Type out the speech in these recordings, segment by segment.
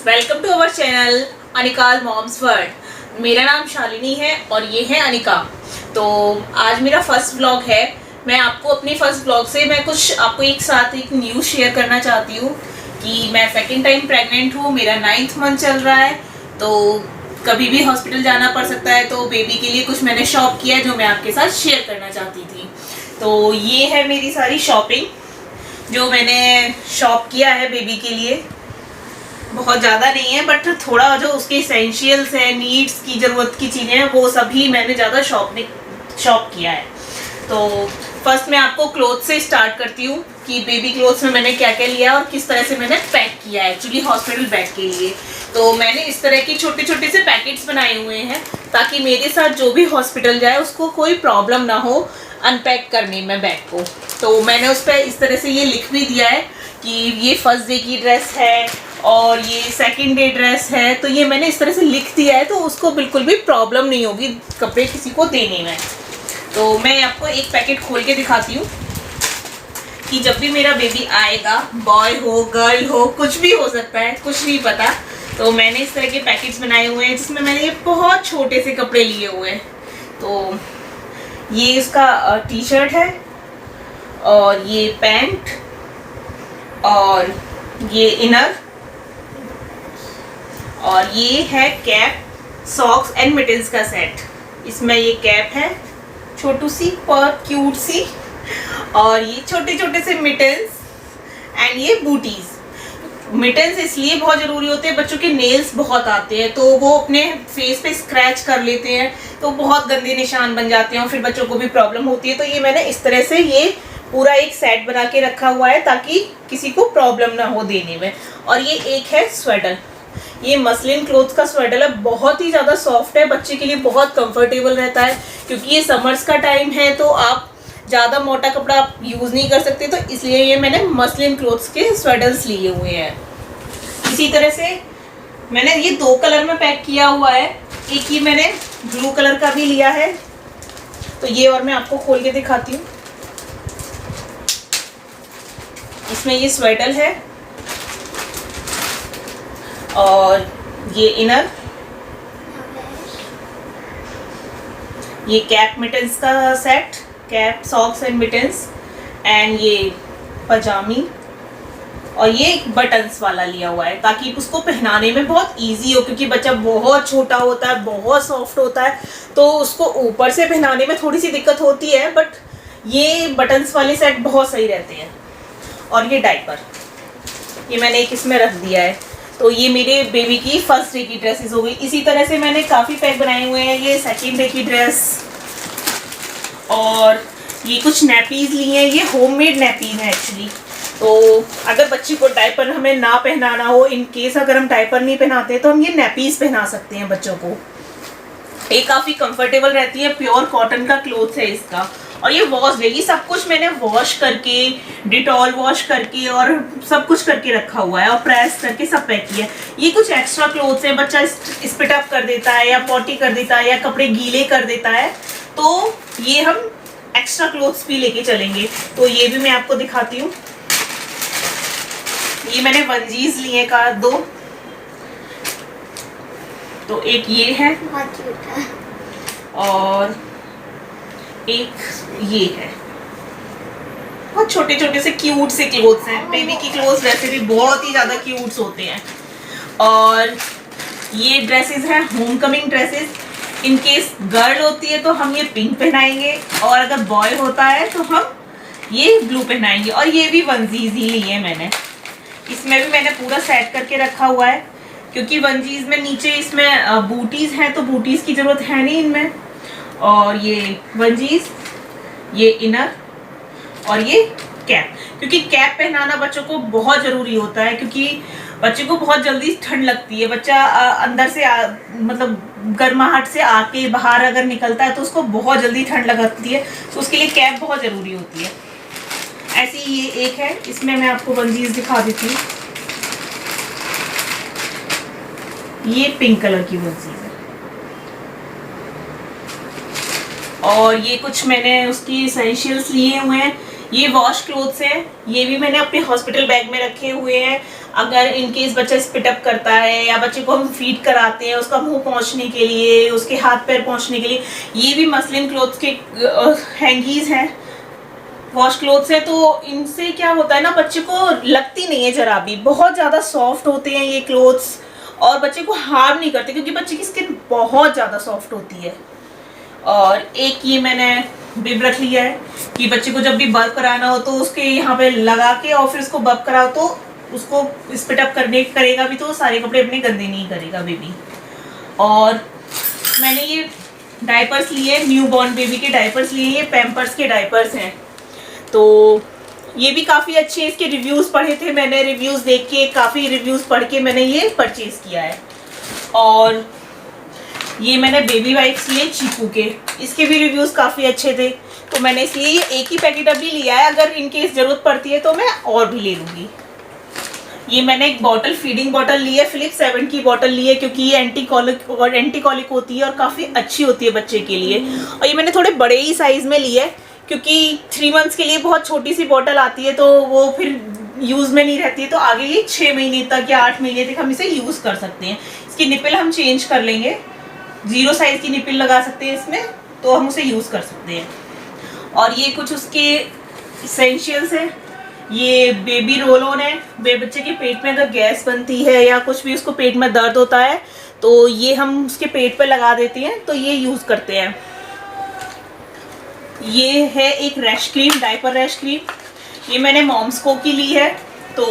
Welcome to our channel Anikal moms world. मेरा नाम शालिनी है और ये है अनिका। तो आज मेरा फर्स्ट व्लॉग है। मैं आपको अपने फर्स्ट व्लॉग से मैं कुछ आपको एक साथ एक न्यूज़ शेयर करना चाहती हूँ कि मैं सेकंड टाइम प्रेग्नेंट हूँ। मेरा 9th मंथ चल रहा है, तो कभी भी हॉस्पिटल जाना पड़ सकता है। तो बेबी के लिए कुछ मैंने शॉप किया है जो मैं आपके साथ शेयर करना चाहती थी। तो ये है मेरी सारी शॉपिंग जो मैंने शॉप किया है बेबी के लिए। बहुत ज़्यादा नहीं है, बट थोड़ा जो उसके इसेंशियल्स है, नीड्स की ज़रूरत की चीज़ें हैं, वो सभी मैंने ज़्यादा शॉप किया है। तो फर्स्ट मैं आपको क्लोथ से स्टार्ट करती हूँ कि बेबी क्लोथ्स में मैंने क्या क्या लिया और किस तरह से मैंने पैक किया है एक्चुअली हॉस्पिटल बैग के लिए। तो मैंने इस तरह की छोटे छोटे से पैकेट्स बनाए हुए हैं ताकि मेरे साथ जो भी हॉस्पिटल जाए उसको कोई प्रॉब्लम ना हो अनपैक करने में बैग को। तो मैंने उस पर इस तरह से ये लिख भी दिया है कि ये फर्स्ट डे की ड्रेस है और ये सेकंड डे ड्रेस है। तो ये मैंने इस तरह से लिख दिया है तो उसको बिल्कुल भी प्रॉब्लम नहीं होगी कपड़े किसी को देने में। तो मैं आपको एक पैकेट खोल के दिखाती हूँ कि जब भी मेरा बेबी आएगा, बॉय हो गर्ल हो कुछ भी हो सकता है, कुछ नहीं पता। तो मैंने इस तरह के पैकेट्स बनाए हुए हैं जिसमें मैंने ये बहुत छोटे से कपड़े लिए हुए हैं। तो ये इसका टी शर्ट है और ये पैंट और ये इनर और ये है कैप, सॉक्स एंड मिटन्स का सेट। इसमें ये कैप है छोटू सी पर क्यूट सी, और ये छोटे छोटे से मिटन्स एंड ये बूटीज। मिटन्स इसलिए बहुत ज़रूरी होते हैं, बच्चों के नेल्स बहुत आते हैं तो वो अपने फेस पे स्क्रैच कर लेते हैं तो बहुत गंदे निशान बन जाते हैं और फिर बच्चों को भी प्रॉब्लम होती है। तो ये मैंने इस तरह से ये पूरा एक सेट बना के रखा हुआ है ताकि किसी को प्रॉब्लम ना हो देने में। और ये एक है स्वेटर, ये मसलिन क्लोथ का स्वेटर है, बहुत ही ज़्यादा सॉफ्ट है, बच्चे के लिए बहुत कंफर्टेबल रहता है क्योंकि ये समर्स का टाइम है तो आप ज़्यादा मोटा कपड़ा आप यूज़ नहीं कर सकते। तो इसलिए ये मैंने मसलिन क्लोथ्स के स्वेटर्स लिए हुए हैं। इसी तरह से मैंने ये 2 कलर में पैक किया हुआ है, एक ही मैंने ब्लू कलर का भी लिया है। तो ये और मैं आपको खोल के दिखाती हूँ। इसमें ये स्वेटर है और ये इनर, ये कैप मिटन्स का set, cap socks and mittens and ये पजामी, और ये बटन्स वाला लिया हुआ है ताकि उसको पहनाने में बहुत इजी हो क्योंकि बच्चा बहुत छोटा होता है, बहुत सॉफ्ट होता है तो उसको ऊपर से पहनाने में थोड़ी सी दिक्कत होती है, बट ये बटन्स वाले सेट बहुत सही रहते हैं। और ये डायपर, ये मैंने एक इसमें रख दिया है। तो ये मेरे बेबी की फर्स्ट डे की ड्रेसेस हो गई। इसी तरह से मैंने काफ़ी पैक बनाए हुए हैं। ये सेकंड डे की ड्रेस और ये कुछ नैपीज़ लिए हैं, ये होममेड नैपीज़ हैं एक्चुअली। तो अगर बच्ची को डायपर हमें ना पहनाना हो, इन केस अगर हम डायपर नहीं पहनाते तो हम ये नैपीज़ पहना सकते हैं बच्चों को। ये काफ़ी कंफर्टेबल रहती है, प्योर कॉटन का क्लोथ है इसका। और ये वॉश है, ये सब कुछ मैंने वॉश करके, डिटॉल वॉश करके और सब कुछ करके रखा हुआ है और प्रेस करके सब पैक किया है। ये कुछ एक्स्ट्रा क्लोथ्स हैं, बच्चा स्पिट अप कर देता है या पॉटी कर देता है या कपड़े गीले कर देता है तो ये हम एक्स्ट्रा क्लोथ्स भी लेके चलेंगे। तो ये भी मैं आपको दिखाती हूँ। ये मैंने वंजीज लिए का 2, तो एक ये है और एक ये है। बहुत छोटे छोटे से क्यूट से क्लोथ्स हैं। बेबी की क्लोथ्स वैसे भी बहुत ही ज़्यादा क्यूट्स होते हैं। और ये ड्रेसेस हैं home coming dresses. In case girl होती है तो हम ये पिंक पहनाएंगे और अगर बॉय होता है तो हम ये ब्लू पहनाएंगे। और ये भी वंजीज ही लिए मैंने, इसमें भी मैंने पूरा सेट करके रखा हुआ है क्योंकि वंजीज में नीचे इसमें बूटीज हैं तो बूटीज की ज़रूरत है नहीं इनमें। और ये वंजीज, ये इनर और ये कैप, क्योंकि कैप पहनाना बच्चों को बहुत ज़रूरी होता है क्योंकि बच्चे को बहुत जल्दी ठंड लगती है। बच्चा अंदर से मतलब गर्माहट से आके बाहर अगर निकलता है तो उसको बहुत जल्दी ठंड लगती है, तो उसके लिए कैप बहुत ज़रूरी होती है। ऐसी ये एक है, इसमें मैं आपको वंजीज दिखा देती हूँ। ये पिंक कलर की वंजीज है और ये कुछ मैंने उसकी एसेंशियल्स लिए हुए हैं। ये वॉश क्लोथ्स हैं, ये भी मैंने अपने हॉस्पिटल बैग में रखे हुए हैं। अगर इनकेस बच्चा स्पिट अप करता है या बच्चे को हम फीड कराते हैं उसका मुंह पहुंचने के लिए, उसके हाथ पैर पहुंचने के लिए, ये भी मसलिन क्लोथ्स के हैंगीज हैं, वॉश क्लोथ्स है। तो इनसे क्या होता है ना, बच्चे को लगती नहीं है जरा भी, बहुत ज़्यादा सॉफ्ट होते हैं ये क्लोथ्स और बच्चे को हार्म नहीं करते क्योंकि बच्चे की स्किन बहुत ज़्यादा सॉफ्ट होती है। और एक ये मैंने बिब रख लिया है कि बच्चे को जब भी बर्फ कराना हो तो उसके यहाँ पे लगा के और फिर उसको बर्फ कराओ तो उसको स्पिट अप करेगा भी तो सारे कपड़े अपने गंदे नहीं करेगा बेबी। और मैंने ये डायपर्स लिए, न्यू बॉर्न बेबी के डायपर्स लिए, ये पैम्पर्स के डायपर्स हैं। तो ये भी काफ़ी अच्छे हैं, इसके रिव्यूज़ पढ़े थे मैंने, रिव्यूज़ देख के काफ़ी रिव्यूज़ पढ़ के मैंने ये परचेज़ किया है। और ये मैंने बेबी वाइप्स लिए चीकू के, इसके भी रिव्यूज़ काफ़ी अच्छे थे तो मैंने इसलिए ये एक ही पैकेट अभी लिया है, अगर इनकेस ज़रूरत पड़ती है तो मैं और भी ले लूँगी। ये मैंने एक बॉटल, फीडिंग बॉटल ली है, फिलिप्स 7 की बॉटल ली है क्योंकि ये एंटी कॉलिक होती है और काफ़ी अच्छी होती है बच्चे के लिए। और ये मैंने थोड़े बड़े ही साइज़ में ली है क्योंकि 3 मंथ्स के लिए बहुत छोटी सी बॉटल आती है तो वो फिर यूज़ में नहीं रहती है, तो आगे ये 6 महीने तक या 8 महीने तक हम इसे यूज़ कर सकते हैं। इसकी निपल हम चेंज कर लेंगे, 0 साइज़ की निपल लगा सकते हैं इसमें, तो हम उसे यूज़ कर सकते हैं। और ये कुछ उसके इसेंशियल्स हैं, ये बेबी रोल ऑन है, बच्चे के पेट में अगर गैस बनती है या कुछ भी उसको पेट में दर्द होता है तो ये हम उसके पेट पर लगा देते हैं, तो ये यूज़ करते हैं। ये है एक rash cream, diaper rash cream, ये मैंने मॉम्सको की ली है। तो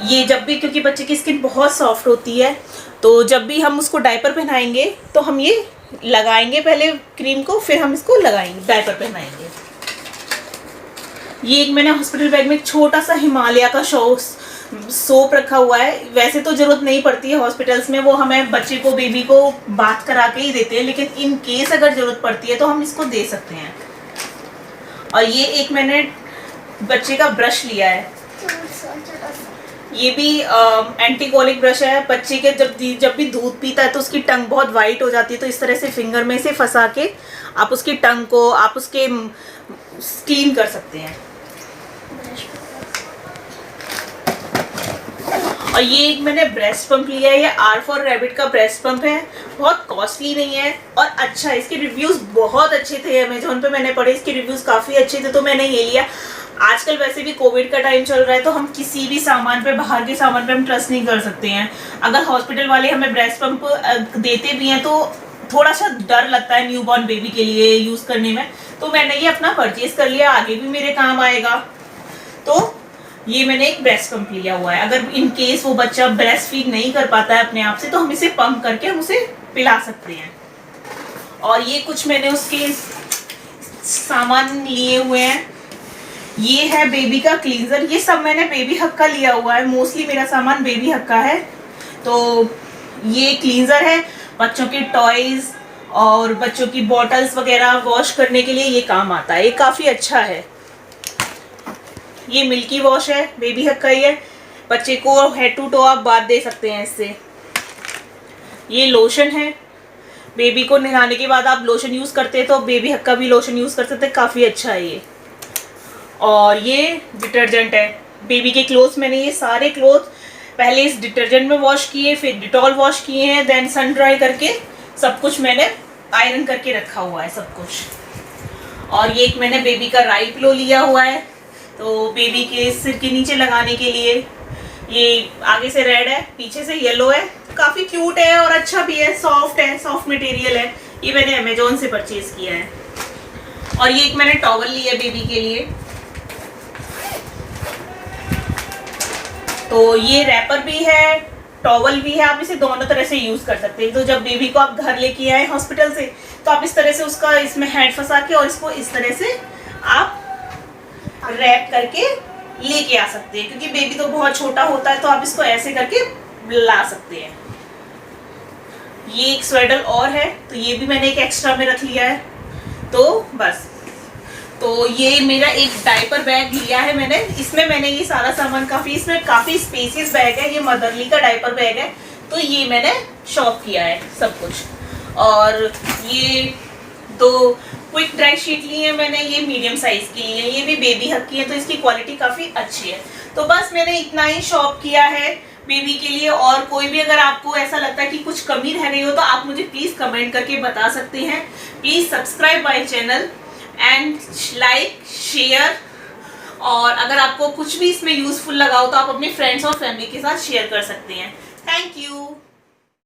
ये जब भी, क्योंकि बच्चे की स्किन बहुत सॉफ्ट होती है तो जब भी हम उसको डायपर पहनाएंगे तो हम ये लगाएंगे पहले क्रीम को, फिर हम इसको लगाएंगे, डायपर पहनाएंगे। ये एक मैंने हॉस्पिटल बैग में एक छोटा सा हिमालय का सोप रखा हुआ है। वैसे तो ज़रूरत नहीं पड़ती है हॉस्पिटल्स में, वो हमें बच्चे को, बेबी को बात करा के ही देते हैं, लेकिन इन केस अगर ज़रूरत पड़ती है तो हम इसको दे सकते हैं। और ये एक मैंने बच्चे का ब्रश लिया है, ये भी एंटी कॉलिक ब्रश है। बच्चे के जब भी दूध पीता है तो उसकी टंग बहुत वाइट हो जाती है, तो इस तरह से फिंगर में से फंसा के आप उसकी टंग को आप उसके क्लीन कर सकते हैं। और ये एक मैंने ब्रेस्ट पंप लिया है, ये R फॉर रैबिट का ब्रेस्ट पंप है, बहुत कॉस्टली नहीं है और अच्छा है। इसके रिव्यूज़ बहुत अच्छे थे, अमेजोन पे मैंने पढ़े, इसके रिव्यूज़ काफ़ी अच्छे थे तो मैंने ये लिया। आजकल वैसे भी कोविड का टाइम चल रहा है तो हम किसी भी सामान पे, बाहर के सामान पे हम ट्रस्ट नहीं कर सकते हैं। अगर हॉस्पिटल वाले हमें ब्रेस्ट पंप देते भी हैं तो थोड़ा सा डर लगता है न्यूबॉर्न बेबी के लिए यूज़ करने में, तो मैंने ये अपना परचेज कर लिया, आगे भी मेरे काम आएगा। तो ये मैंने एक ब्रेस्ट पंप लिया हुआ है, अगर इन केस वो बच्चा ब्रेस्ट फीड नहीं कर पाता है अपने आप से तो हम इसे पंप करके हम उसे पिला सकते हैं। और ये कुछ मैंने उसके सामान लिए हुए हैं, ये है बेबी का क्लींजर, ये सब मैंने बेबी हक का लिया हुआ है, मोस्टली मेरा सामान बेबी हक का है। तो ये क्लींजर है, बच्चों के टॉयज और बच्चों की बॉटल्स वगैरह वॉश करने के लिए ये काम आता है, ये काफ़ी अच्छा है। ये मिल्की वॉश है, बेबी हक का ही है, बच्चे को हेड टू टो आप बात दे सकते हैं इससे। ये लोशन है, बेबी को नहलाने के बाद आप लोशन यूज़ करते हैं तो बेबी हक का भी लोशन यूज़ कर सकते हैं, काफ़ी अच्छा है ये। और ये डिटर्जेंट है, बेबी के क्लोथ्स, मैंने ये सारे क्लोथ पहले इस डिटर्जेंट में वॉश किए, फिर डिटॉल वॉश किए हैं, देन सन ड्राई करके सब कुछ मैंने आयरन करके रखा हुआ है सब कुछ। और ये एक मैंने बेबी का राई पिलो लिया हुआ है, तो बेबी के सिर के नीचे लगाने के लिए। ये आगे से रेड है, पीछे से येलो है, काफ़ी क्यूट है और अच्छा भी है, सॉफ्ट मटेरियल है। ये मैंने अमेजोन से परचेज किया है। और ये एक मैंने टॉवल लिया बेबी के लिए, तो ये रैपर भी है, टॉवल भी है, आप इसे दोनों तरह से यूज़ कर सकते हैं। तो जब बेबी को आप घर लेके आए हॉस्पिटल से तो आप इस तरह से उसका इसमें हैंड फंसा के और इसको इस तरह से आप रैप करके लेके आ सकते हैं, क्योंकि बेबी तो बहुत छोटा होता है तो आप इसको ऐसे करके ला सकते हैं। ये एक स्वेडर और है, तो ये भी मैंने एक एक्स्ट्रा में रख लिया है। तो बस, तो ये मेरा एक डायपर बैग लिया है मैंने, इसमें मैंने ये सारा सामान इसमें काफ़ी स्पेसियस बैग है, ये मदरली का डायपर बैग है, तो ये मैंने शॉप किया है सब कुछ। और ये 2 क्विक ड्राई शीट ली है मैंने, ये मीडियम साइज़ की ली है, ये भी बेबी हक की है तो इसकी क्वालिटी काफ़ी अच्छी है। तो बस मैंने इतना ही शॉप किया है बेबी के लिए। और कोई भी अगर आपको ऐसा लगता है कि कुछ कमी रह गई हो तो आप मुझे प्लीज कमेंट करके बता सकते हैं। Please subscribe my channel and like share. और अगर आपको कुछ भी इसमें यूजफुल लगा हो तो आप अपने फ्रेंड्स और फैमिली के साथ शेयर कर सकते हैं। Thank you.